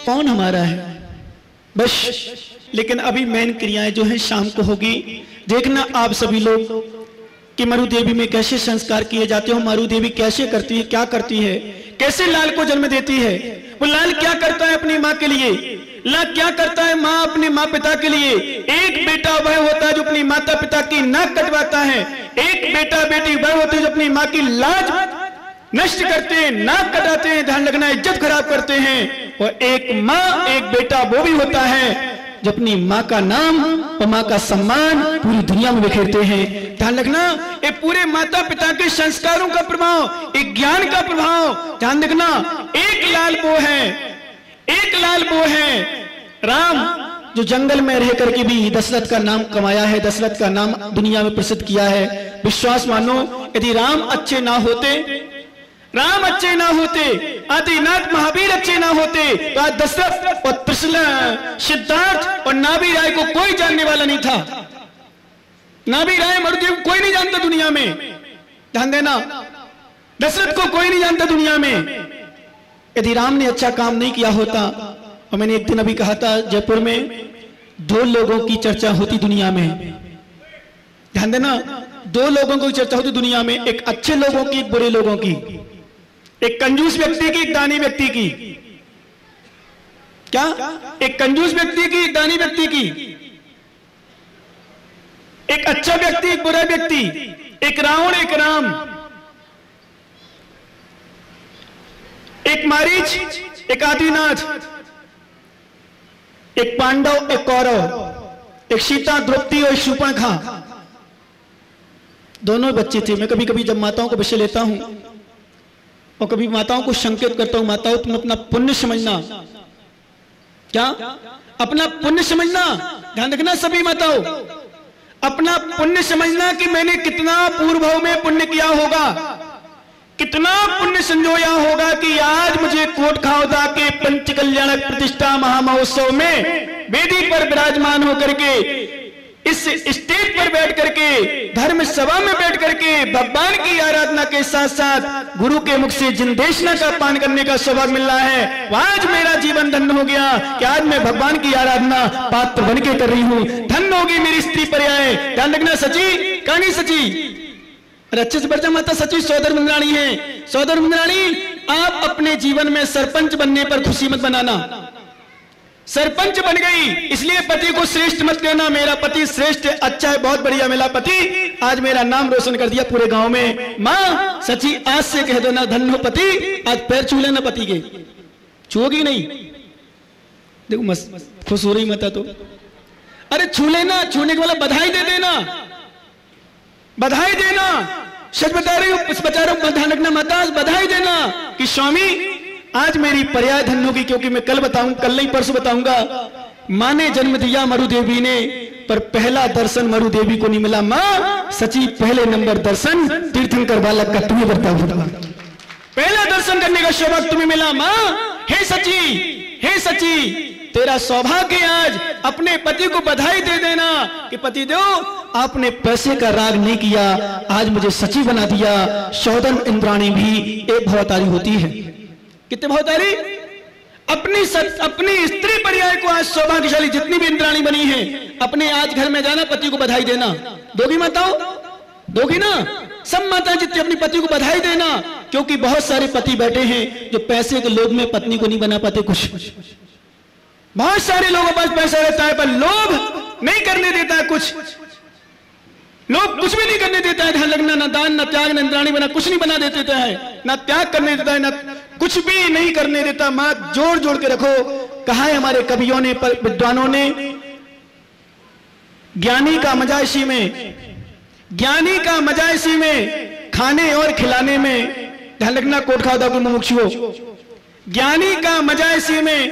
कौन हमारा है बस। लेकिन अभी मेन क्रियाएं जो हैं शाम को होगी। देखना आप सभी लोग कि मरु देवी में कैसे संस्कार किए जाते हो, मरु देवी कैसे करती है, क्या करती है, कैसे लाल को जन्म देती है। वो लाल क्या करता है अपनी माँ के लिए, लाल क्या करता है माँ अपने माँ पिता के लिए। एक बेटा वह होता है जो अपनी माता पिता की नाक कटवाता है, एक बेटा बेटी वह होते हैं जो अपनी माँ की लाज नष्ट करते हैं, नाक कटाते हैं, ध्यान रखना इज्जत खराब करते हैं। और एक माँ एक बेटा वो भी होता है जो अपनी माँ का नाम और माँ का सम्मान पूरी दुनिया में बिखेरते हैं। ध्यान रखना ये पूरे माता पिता के संस्कारों का प्रभाव, एक ज्ञान का प्रभाव। ध्यान रखना एक लाल वो है, एक लाल वो है राम जो जंगल में रह करके भी दशरथ का नाम कमाया है, दशरथ का नाम दुनिया में प्रसिद्ध किया है। विश्वास मानो यदि राम अच्छे ना होते, राम अच्छे ना होते, आदिनाथ महावीर अच्छे ना होते तो आज दशरथ और सिद्धार्थ और नाभि राय को कोई जानने वाला नहीं था। नाभि राय मरुदेव कोई नहीं जानता दुनिया में। ध्यान देना दशरथ को कोई नहीं जानता दुनिया में। यदि राम ने अच्छा काम नहीं किया होता, और मैंने एक दिन अभी कहा था जयपुर में 2 लोगों की चर्चा होती दुनिया में। ध्यान देना 2 लोगों की चर्चा होती दुनिया में, एक अच्छे लोगों की, एक बुरे लोगों की, एक कंजूस व्यक्ति की, एक दानी व्यक्ति की। क्या? एक कंजूस व्यक्ति की, एक दानी व्यक्ति की, एक अच्छा व्यक्ति, एक बुरा व्यक्ति, एक रावण, एक राम, एक मारीच, एक आदिनाथ, एक पांडव, एक कौरव, एक सीता द्रौपदी और शूर्पणखा। दोनों बच्चे थे। मैं कभी कभी जब माताओं को विषय लेता हूं और कभी माताओं को संकेत करता हूं, माताओं तुम अपना पुण्य समझना। क्या? अपना पुण्य समझना। ध्यान रखना सभी माताओं, अपना पुण्य समझना कि मैंने कितना पूर्व में पुण्य किया होगा, कितना पुण्य संजोया होगा कि आज मुझे कोट खाओदा के पंच कल्याण प्रतिष्ठा महामहोत्सव में वेदी पर विराजमान होकर के, इस स्टेज पर बैठ करके, धर्म सभा में बैठ करके भगवान की आराधना के साथ साथ गुरु के मुख से जिन देशना का पान करने का सौभाग्य मिल रहा है। आज मेरा जीवन धन्य हो गया कि आज मैं भगवान की आराधना पात्र बन के कर रही हूं। धन्य होगी मेरी स्त्री पर्याय। ध्यान रखना सची कहानी सची। अरे अच्छे से बढ़ माता सची सौदर मंदराणी है। सौदर मंदराणी आप अपने जीवन में सरपंच बनने पर खुशी मत बनाना। सरपंच बन गई इसलिए पति को श्रेष्ठ मत कहना, मेरा पति श्रेष्ठ अच्छा है, बहुत बढ़िया मेरा पति आज मेरा नाम रोशन कर दिया पूरे गांव में। मां सची आज से कह दो ना धन्य हो पति, आज पैर छू लेना पति के। छुओगी नहीं? देखो मस्त खुश हो रही माता तो। अरे छू लेना, छूने के वाला बधाई दे देना, बधाई देना। सच बता रही हूं, बता रहा हूं, ध्यान रखना माता, बधाई देना कि स्वामी आज मेरी पर्याय धन्य होगी। क्योंकि मैं कल बताऊं, कल नहीं परसों बताऊंगा, मां ने जन्म दिया मरु देवी ने, पर पहला दर्शन मरु देवी को नहीं मिला। मां सची पहले नंबर दर्शन तीर्थंकर बालक का तुम्हें करता हुआ, पहला दर्शन करने का सौभाग्य तुम्हें मिला। मां हे सची, हे सची तेरा सौभाग्य आज अपने पति को बधाई दे देना कि पति देव आपने पैसे का राग नहीं किया, आज मुझे सची बना दिया। सौदन इंद्राणी भी एक भवतारी होती है। कितने भवतारी? अपनी स्त्री पर्याय को आज सौभाग्यशाली जितनी भी इंद्राणी बनी है, अपने आज घर में जाना पति को बधाई देना। दोगी माताओं? दोगी ना? सब माताएं जितनी अपनी पति को बधाई देना। क्योंकि बहुत सारे पति बैठे हैं जो पैसे के लोभ में पत्नी को नहीं बना पाते कुछ। बहुत सारे लोगों के पास पैसा रहता है पर लोभ नहीं करने देता है कुछ, लोग कुछ भी नहीं करने देता है। ध्यान रखना, ना दान, ना त्याग, ना इंद्राणी बना, कुछ नहीं बना देता है, ना त्याग करने देता है, ना कुछ भी नहीं करने देता। मां जोड़ जोड़ के रखो। कहा है हमारे कवियों ने, विद्वानों ने, ज्ञानी का मजा इसी में, ज्ञानी का मजा इसी में, खाने और खिलाने में। ध्यान रखना कोट खाओदा को मुमुक्षुओं, ज्ञानी का मजा इसी में,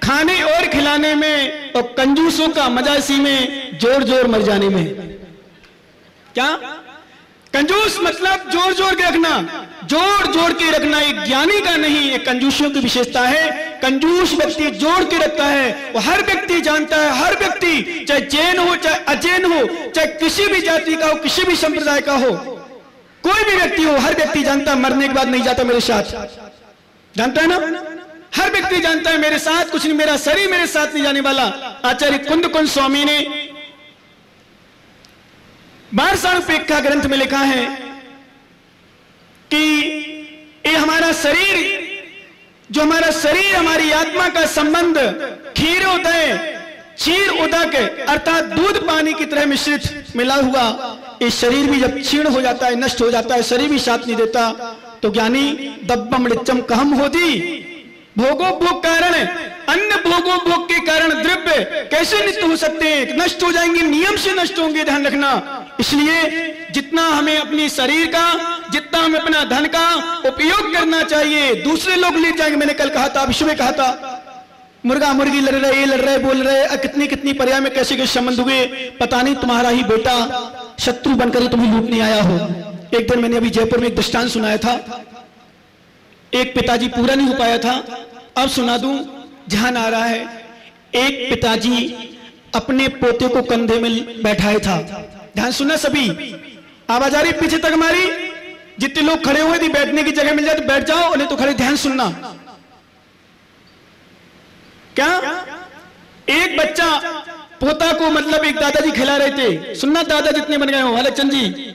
खाने और खिलाने में, और कंजूसों का मजा इसी में, जोर जोर मर जाने में। क्या? कंजूस मतलब जोर जोर के रखना, जोर जोर के रखना एक ज्ञानी का नहीं, एक कंजूसों की विशेषता है। कंजूस व्यक्ति जोड़ के रखता है। वो हर व्यक्ति जानता है, हर व्यक्ति चाहे जैन हो, चाहे अजैन हो, चाहे किसी भी जाति का हो, किसी भी संप्रदाय का हो, कोई भी व्यक्ति हो, हर व्यक्ति जानता है मरने के बाद नहीं जाता मेरे साथ। जानता है ना? हर व्यक्ति जानता है मेरे साथ कुछ नहीं, मेरा शरीर मेरे साथ नहीं जाने वाला। आचार्य कुंद स्वामी ने बारसाणुपेक्षा ग्रंथ में लिखा है कि ये हमारा शरीर, जो हमारा शरीर हमारी आत्मा का संबंध क्षीरोदय क्षीर उदक अर्थात दूध पानी की तरह मिश्रित मिला हुआ, ये शरीर भी जब क्षीण हो जाता है, नष्ट हो जाता है, शरीर भी साथ नहीं देता, तो ज्ञानी दब्बम ऋचम कहम होती भोगो भोग कारण, अन्य भोगो भोग के कारण द्रव्य कैसे नित्य हो सकते हैं, नष्ट हो जाएंगे, नियम से नष्ट होंगे, ध्यान रखना। इसलिए जितना हमें अपनी शरीर का, जितना हमें अपना धन का उपयोग करना चाहिए, दूसरे लोग ले जाएंगे। मैंने कल कहा था, विश्व में कहा था, मुर्गा मुर्गी लड़ रहे, ये लड़ रहे, बोल रहे, कितनी कितनी पर्याय में कैसे कैसे संबंध हुए, पता नहीं तुम्हारा ही बेटा शत्रु बनकर ही तुम्हें लूटने आया हो। एक दिन मैंने अभी जयपुर में एक दृष्टांत सुनाया था, एक पिताजी पूरा नहीं हो पाया था, अब सुना दूं, ध्यान आ रहा है। एक पिताजी अपने पोते को कंधे में बैठाया था, ध्यान सुनना सभी, आवाज आ रही पीछे तक हमारी, जितने लोग खड़े हुए थे बैठने की जगह मिल जाए तो बैठ जाओ, नहीं तो खड़े, ध्यान सुनना। क्या एक बच्चा पोता को मतलब एक दादाजी खिला रहे थे, सुनना दादा जितने बन गए हो हलचंद जी,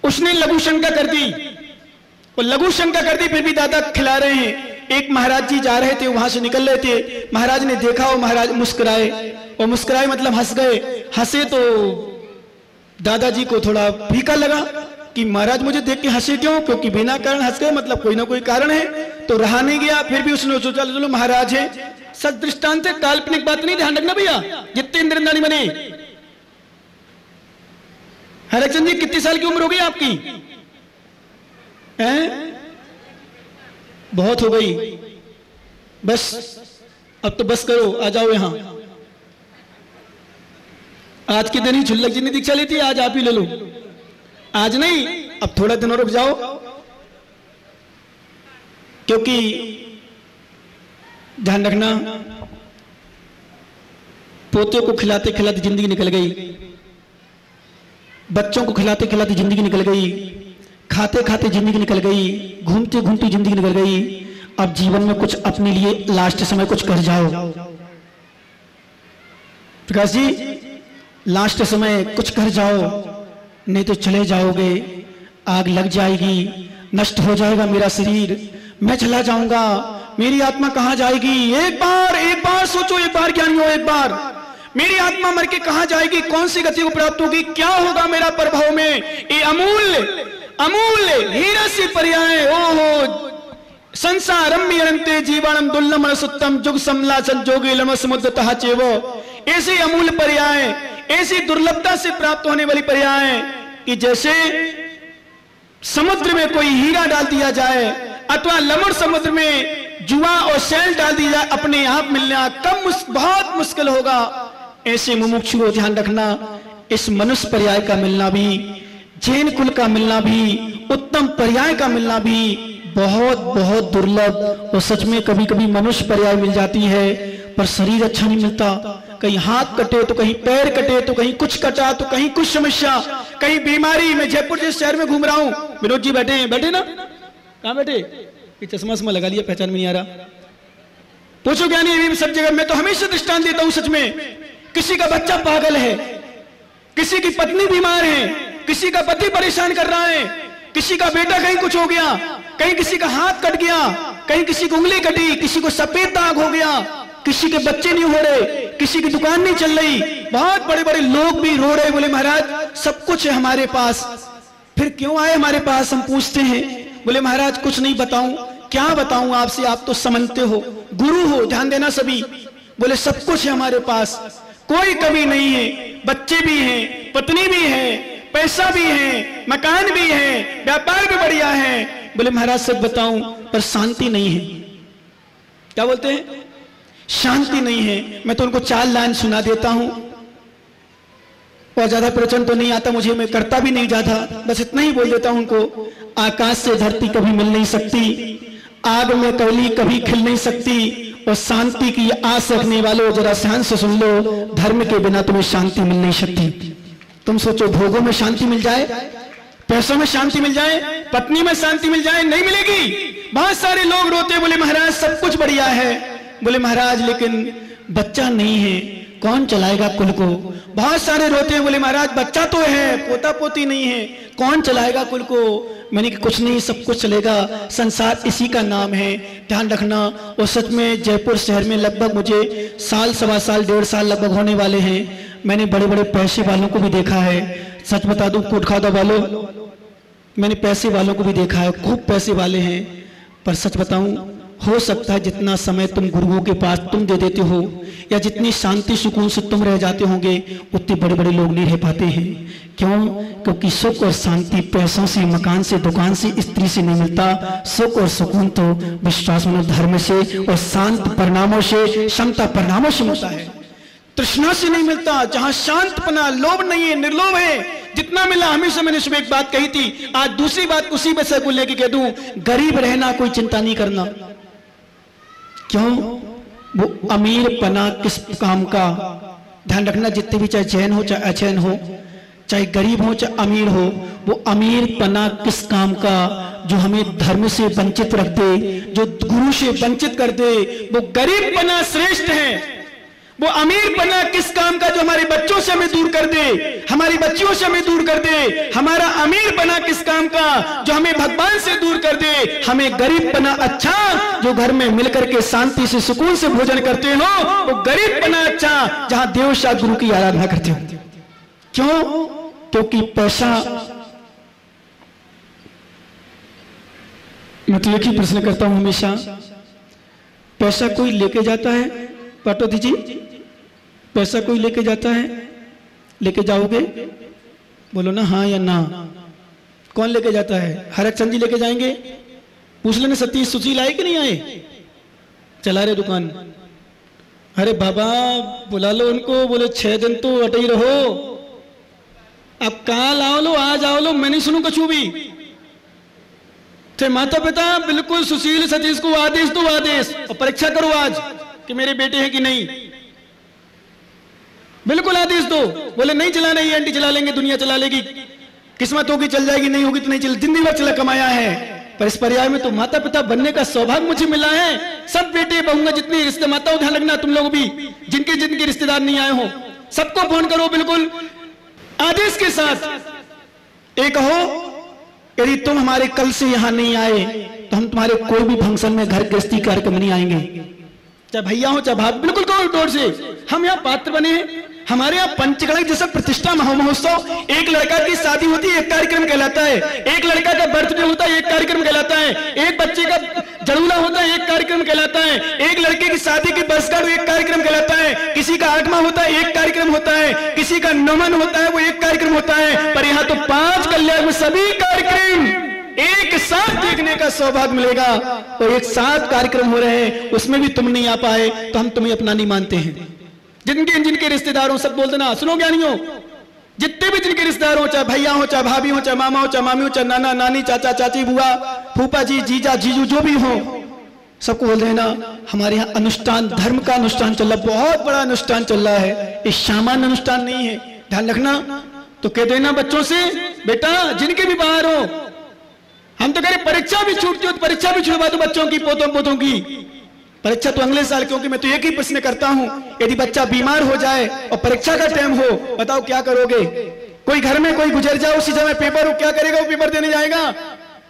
उसने लघु शंका कर दी, वो लघु शंका कर दी, फिर भी दादा खिला रहे हैं। एक महाराज जी जा रहे थे, वहां से निकल रहे थे, महाराज ने देखा, वो महाराज मुस्कुराए, और मुस्कुराए मतलब हंस गए, हंसे तो दादाजी को थोड़ा फीका लगा कि महाराज मुझे देख के हंसे क्यों, क्योंकि बिना कारण हंस गए, मतलब कोई ना कोई कारण है, तो रहा नहीं गया। फिर भी उसने सोचा चलो महाराज है, सच दृष्टांत है, काल्पनिक बात नहीं, ध्यान रखना भैया, जितने इंद्रदानी बने। हरचंद जी कितनी साल की उम्र हो गई आपकी? हैं? बहुत हो गई, बस अब तो बस करो, आ जाओ यहां। आज के दिन ही झुल्लक जी ने दीक्षा ली थी, आज आप ही ले लो, आज नहीं, अब थोड़ा दिन और रुक जाओ, क्योंकि ध्यान रखना, पोते को खिलाते खिलाते जिंदगी निकल गई, बच्चों को खिलाते खिलाते जिंदगी निकल गई, खाते खाते जिंदगी निकल गई, घूमते घूमते जिंदगी निकल गई। अब जीवन में कुछ अपने लिए लास्ट समय कुछ कर जाओ। प्रकाश जी, लास्ट समय कुछ कर जाओ, नहीं तो चले जाओगे, आग लग जाएगी, नष्ट हो जाएगा मेरा शरीर, मैं चला जाऊंगा, मेरी आत्मा कहां जाएगी? एक बार सोचो, एक बार ज्ञानी हो, एक बार मेरी आत्मा मर के कहां जाएगी, कौन सी गति को प्राप्त होगी, क्या होगा मेरा प्रभाव में? ये अमूल्य अमूल्य हीरा से पर्याय, ओहो संसारम अनंते जीवनम दुर्लभ सुत्तम जुग समला संजोगे लम समुद्रतः चेवो। ऐसे अमूल्य पर्याय, ऐसी दुर्लभता से प्राप्त होने वाली पर्याय कि जैसे समुद्र में कोई हीरा डाल दिया जाए अथवा लवण समुद्र में जुआ और शैल डाल दिया जाए, अपने आप मिलना बहुत मुश्किल होगा। ऐसे मुमुक्षु को ध्यान रखना, इस मनुष्य पर्याय का मिलना भी, जैन कुल का मिलना भी, उत्तम पर्याय का मिलना भी बहुत बहुत दुर्लभ। और सच में कभी कभी मनुष्य पर्याय मिल जाती है पर शरीर अच्छा नहीं मिलता, कहीं हाथ कटे तो कहीं पैर कटे तो कहीं कुछ कटा तो कहीं कुछ समस्या, कहीं बीमारी। मैं जयपुर जैसे शहर में घूम रहा हूँ, विनोद जी बैठे हैं, बैठे ना, कहाँ बैठे? ये चश्मा लगा लिया, पहचान में नहीं आ रहा, पूछो क्या नहीं, सब जगह। मैं तो हमेशा दृष्टांत देता हूँ, सच में किसी का बच्चा पागल है, किसी की पत्नी बीमार है, किसी का पति परेशान कर रहा है, किसी का बेटा कहीं कुछ हो गया, कहीं किसी का हाथ कट गया, कहीं किसी की उंगली कटी, किसी को सफेद दाग हो गया, किसी के बच्चे नहीं हो रहे, किसी की दुकान नहीं चल रही, बहुत बड़े बड़े लोग भी रो रहे, बोले महाराज सब कुछ है हमारे पास, फिर क्यों आए हमारे पास? हम पूछते हैं, बोले महाराज कुछ नहीं बताऊं, क्या बताऊं आपसे, आप तो समझते हो, गुरु हो, ध्यान देना सभी। बोले सब कुछ है हमारे पास, कोई कमी नहीं है, बच्चे भी हैं, पत्नी भी है, पैसा भी है, मकान भी है, व्यापार भी बढ़िया है। बोले महाराज सच बताऊं पर शांति नहीं है। क्या बोलते हैं? शांति नहीं है। मैं तो उनको 4 लाइन सुना देता हूं, और ज्यादा प्रवचन तो नहीं आता मुझे, मैं करता भी नहीं ज्यादा, बस इतना ही बोल देता हूं उनको। आकाश से धरती कभी मिल नहीं सकती, आग में कली कभी खिल नहीं सकती, और शांति की आस रखने वालों जरा ध्यान से सुन लो, धर्म के बिना तुम्हें शांति मिल नहीं सकती। तुम सोचो भोगों में शांति मिल जाए, पैसों में शांति मिल जाए, पत्नी में शांति मिल जाए, नहीं मिलेगी। बहुत सारे लोग रोते, बोले महाराज सब कुछ बढ़िया है, बोले महाराज लेकिन बच्चा नहीं है, कौन चलाएगा कुल को। बहुत सारे रोते हैं, बोले महाराज बच्चा तो है, पोता पोती नहीं है, कौन चलाएगा कुल को। मैंने कहा कुछ नहीं, सब कुछ चलेगा, संसार इसी का नाम है, ध्यान रखना। और सच में जयपुर शहर में लगभग मुझे साल, सवा साल, 1.5 साल लगभग होने वाले हैं। मैंने बड़े बड़े पैसे वालों को भी देखा है, सच बता दूं कोट खादा वालों, मैंने पैसे वालों को भी देखा है, खूब पैसे वाले हैं। पर सच बताऊं, हो सकता है जितना समय तुम गुरुओं के पास तुम दे देते हो, या जितनी शांति सुकून से तुम रह जाते होंगे, उतने बड़े बड़े लोग नहीं रह पाते हैं। क्यों? क्योंकि सुख और शांति पैसों से, मकान से, दुकान से, स्त्री से नहीं मिलता। सुख और सुकून तो विश्वास में, धर्म से और शांत परिणामों से, क्षमता परिणामों से मिलता है, तृष्णा से नहीं मिलता। जहां शांतपना, लोभ नहीं है, निर्लोभ है, जितना मिला। हमेशा मैंने सुबह एक बात कही थी, आज दूसरी बात उसी विषय को लेके कह दूं, गरीब रहना, कोई चिंता नहीं करना। क्यों? वो अमीर पना किस काम का, ध्यान रखना। जितने भी, चाहे जैन हो चाहे अजैन हो, चाहे गरीब हो चाहे अमीर हो, वो अमीर पना किस काम का जो हमें धर्म से वंचित रख दे, जो गुरु से वंचित कर दे। वो गरीब पना श्रेष्ठ है। वो अमीर पना किस काम का जो हमारे बच्चों से हमें दूर कर दे, हमारी बच्चियों से हमें दूर कर दे। हमारा अमीर पना किस काम का जो हमें भगवान से दूर कर दे। हमें गरीब पना अच्छा, जो घर में मिलकर के शांति से, सुकून से भोजन करते हो, वो गरीब पना अच्छा, जहां देव साथ गुरु की आराधना करते हो। क्यों? क्योंकि पैसा, मतलब एक ही प्रश्न करता हूं हमेशा, पैसा कोई लेके जाता है? पाटो दीजिए, पैसा कोई लेके जाता है? लेके जाओगे? बोलो ना हाँ या ना। कौन लेके जाता है? हरचंद जी लेके जाएंगे? पूछ लेना सतीश सुशील आए कि नहीं आए? चला रहे दुकान। अरे बाबा बुला लो उनको, बोले 6 दिन तो अटे ही रहो, अब कल आओ लो, आज आओ लो, मैं नहीं सुनू कछु भी। तो माता पिता बिल्कुल सुशील सतीश को आदेश दो, आदेश, और परीक्षा करो आज कि मेरे बेटे हैं कि नहीं, बिल्कुल आदेश दो। बोले नहीं चलाना, ये आंटी चला लेंगे, दुनिया चला लेगी, किस्मत होगी चल जाएगी, नहीं होगी तो नहीं चल, जिंदगी भर चला कमाया है। पर इस पर्याय में तो माता पिता बनने का सौभाग्य मुझे मिला है। सब बेटे बहुंगा, जितने रिश्ते, माताओं ध्यान रखना, तुम लोग भी जिनके जिनके रिश्तेदार नहीं आए हो, सबको फोन करो बिल्कुल आदेश के साथ। एक हो, यदि तुम हमारे कल से यहां नहीं आए तो हम तुम्हारे कोई भी फंक्शन में, घर गृहस्थी कार्यक्रम नहीं आएंगे, चाहे भैया हो चाहे भाभी, बिल्कुल करो डोर से। हम यहाँ पात्र बने हैं, हमारे यहाँ पंचकला जैसा प्रतिष्ठा महोत्सव, एक लड़का की शादी होती है एक कार्यक्रम कहलाता है, एक लड़का का बर्थडे होता है एक कार्यक्रम कहलाता है, एक बच्चे का जड़ूला होता है एक कार्यक्रम कहलाता है, एक लड़के की शादी की वर्षगांठ एक कार्यक्रम कहलाता है, किसी का 8वां होता है एक कार्यक्रम होता है, किसी का 9वां होता है वो एक कार्यक्रम होता है। पर यहाँ तो 5 कल्याण में सभी कार्यक्रम एक साथ देखने का सौभाग्य मिलेगा। और एक साथ कार्यक्रम हो रहे हैं, उसमें भी तुम नहीं आ पाए तो हम तुम्हें अपना नहीं मानते हैं। जिनके जिनके रिश्तेदार हो सब बोल देना, सुनो ज्ञानियों, जितने भी जिनके रिश्तेदार हो, चाहे भैया हो, चाहे भाभी हो, चाहे मामा हो, चाहे मामी हो, चाहे नाना नानी, चाचा चाची, बुआ फूफा जी, जीजा जीजू, जो भी हो, सबको बोल देना हमारे यहाँ अनुष्ठान, धर्म का अनुष्ठान चल रहा, बहुत बड़ा अनुष्ठान चल रहा है, ये सामान्य अनुष्ठान नहीं है, ध्यान रखना। तो कह देना बच्चों से, बेटा जिनके भी बाहर हो, हम तो कह रहे परीक्षा भी छूटती हो तो परीक्षा भी छुड़वा दो बच्चों की, पोतों पोतों की परीक्षा तो अगले साल। क्योंकि मैं तो एक ही प्रश्न करता हूं, यदि बच्चा बीमार हो जाए और परीक्षा का टाइम हो, बताओ क्या करोगे? कोई घर में कोई गुजर जाए, उसी समय पेपर हो, क्या करेगा? वो पेपर देने जाएगा?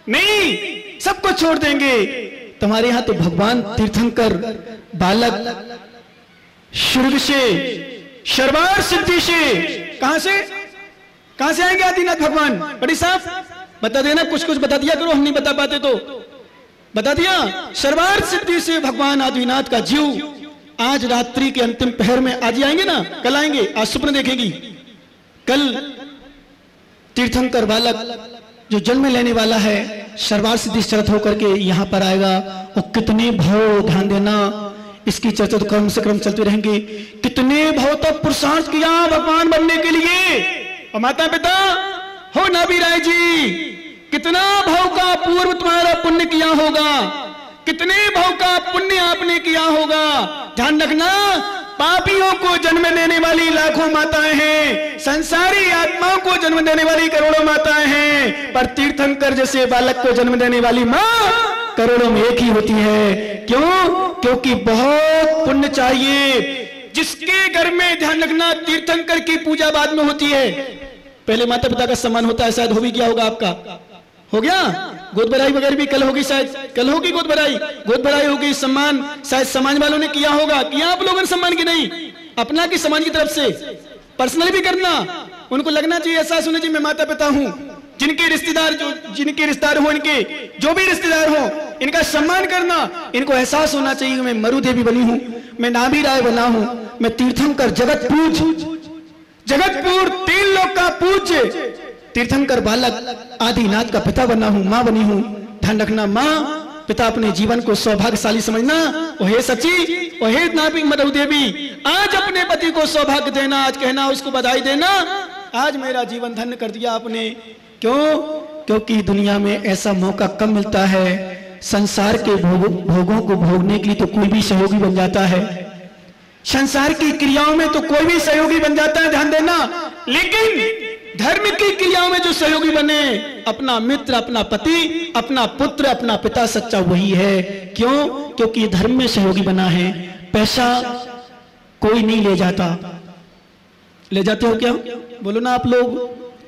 नहीं, सबको छोड़ देंगे। तुम्हारे यहां तो भगवान तीर्थंकर बालक शुर्ग से, शर्वार सिद्धि से, कहां से आएंगे आदिनाथ भगवान? बड़ी साफ बता देना, कुछ बता दिया करो, हम नहीं बता पाते तो बता दिया। सर्वार्थ सिद्धि से भगवान आदिनाथ का जीव आज रात्रि के अंतिम पहर में, आज ही आएंगे ना, कल आएंगे, आज स्वप्न देखेगी, कल तीर्थंकर बालक जो जन्म लेने वाला है सर्वार्थ सिद्धि शरत होकर के यहां पर आएगा। और कितने भाव, ध्यान देना, इसकी चर्चा तो क्रम से क्रम चलते रहेंगे। कितने भाव तक पुरुषार्थ किया भगवान बनने के लिए। और माता पिता हो नाभी राय जी, कितना भाव का पूर्व तुम्हारा पुण्य किया होगा, कितने भाव का पुण्य आपने किया होगा। ध्यान रखना, पापियों को जन्म देने वाली लाखों माताएं हैं, संसारी आत्माओं को जन्म देने वाली करोड़ों माताएं हैं, पर तीर्थंकर जैसे बालक को जन्म देने वाली मां करोड़ों में एक ही होती है। क्यों? क्योंकि बहुत पुण्य चाहिए। जिसके घर में, ध्यान रखना, तीर्थंकर की पूजा बाद में होती है, पहले माता पिता का सम्मान होता है। शायद हो भी गया होगा आपका, हो गया? गोद भराई वगैरह भी कल होगी, शायद कल होगी गोद भराई होगी, सम्मान शायद समाज वालों ने किया होगा। किया आप लोगों ने सम्मान की? नहीं, अपना की समाज की तरफ से पर्सनली भी करना। उनको लगना चाहिए, एहसास होना चाहिए मैं माता पिता हूं। जिनके रिश्तेदार हो, इनके जो भी रिश्तेदार हो, इनका सम्मान करना। इनको एहसास होना चाहिए मैं मरुदेवी बनी हूं, मैं नाभि राय बना हूं, मैं तीर्थंकर जगतपुर 3 लोक का पूज्य तीर्थंकर बालक आदिनाथ का पिता बना हूं, मां बनी हूं। ध्यान रखना, मां पिता अपने जीवन को सौभाग्यशाली समझना। ओहे सची, ओहे नाभि मरुदेवी, आज अपने पति को सौभाग्य देना, आज कहना, उसको बधाई देना, आज मेरा जीवन धन्य कर दिया आपने। क्यों? क्योंकि दुनिया में ऐसा मौका कम मिलता है। संसार के भोगों को भोगने के लिए तो कोई भी सहयोगी बन जाता है, संसार की क्रियाओं में तो कोई भी सहयोगी बन जाता है, ध्यान देना। लेकिन धर्म की क्रियाओं में जो सहयोगी बने, अपना मित्र, अपना पति, अपना पुत्र, अपना पिता, सच्चा वही है। क्यों? क्योंकि धर्म में सहयोगी बना है। पैसा कोई नहीं ले जाता। ले जाते हो क्या? बोलो ना आप लोग,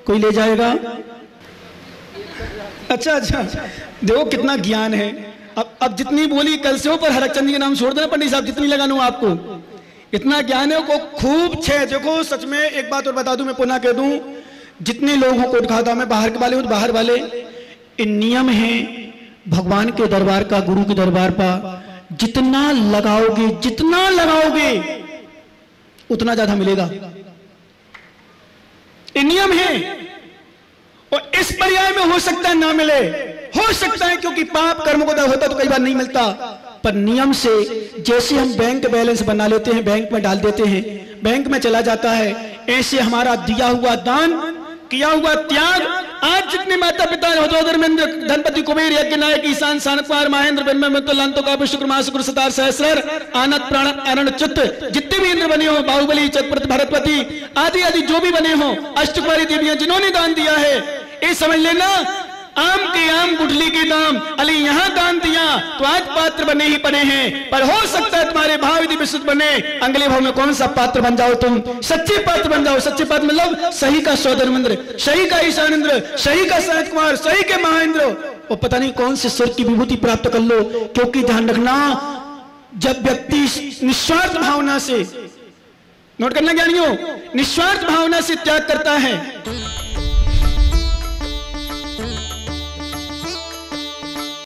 कोई ले जाएगा? अच्छा, देखो कितना ज्ञान है। अब जितनी बोली कल से हो, पर हरचंद के नाम छोड़ देना पंडित साहब, जितनी लगानू आपको, इतना ज्ञान है को खूब छे। देखो सच में एक बात और बता दूं, मैं पुनः कह दूं, जितने लोगों को दिखाता हूं मैं, बाहर के वाले हो तो बाहर वाले, इन नियम हैं भगवान के दरबार का, गुरु के दरबार पर जितना लगाओगे उतना ज्यादा मिलेगा। ये नियम है। और इस पर्याय में हो सकता है ना मिले, हो सकता है क्योंकि पाप कर्म को होता तो कई बार नहीं मिलता, पर नियम से, जैसे हम बैंक बैलेंस बना लेते हैं, बैंक में डाल देते हैं, बैंक में चला जाता है, ऐसे हमारा दिया हुआ दान, किया हुआ त्याग, आज जितने माता पिता धर्मेंद्र, धनपति, कुबेर, यज्ञ नायक, ईशान, सानकुमार, महेंद्र, ब्रह्म, का शुक्र, महाशुक्र, सतार, सहस्र, आनंद, प्राण, आनंद, चित्त, जितने भी इंद्र बने हो, बाहुबली, चक्रवर्ती, भरतपति आदि आदि जो भी बने हो, अष्टकुमारी देवियां जिन्होंने दान दिया है, ये समझ लेना, आम के आम गुठली के दाम, अली यहां दान दिया तो आज पात्र बने ही पड़े हैं। पर हो सकता है तुम्हारे भाव यदि विशुद्ध बने, अगले भाव में कौन सा पात्र बन जाओ, तुम सच्चे पात्र बन जाओ। सच्चे पात्र मतलब सही का सौधर्मेंद्र, सही का ईशान इंद्र, सही का सनत कुमार, सही के महाइंद्र, और पता नहीं कौन से स्वर्ग की विभूति प्राप्त कर लो। क्योंकि ध्यान रखना, जब व्यक्ति निस्वार्थ भावना से, नोट करना ज्ञानियों, निस्वार्थ भावना से त्याग करता है,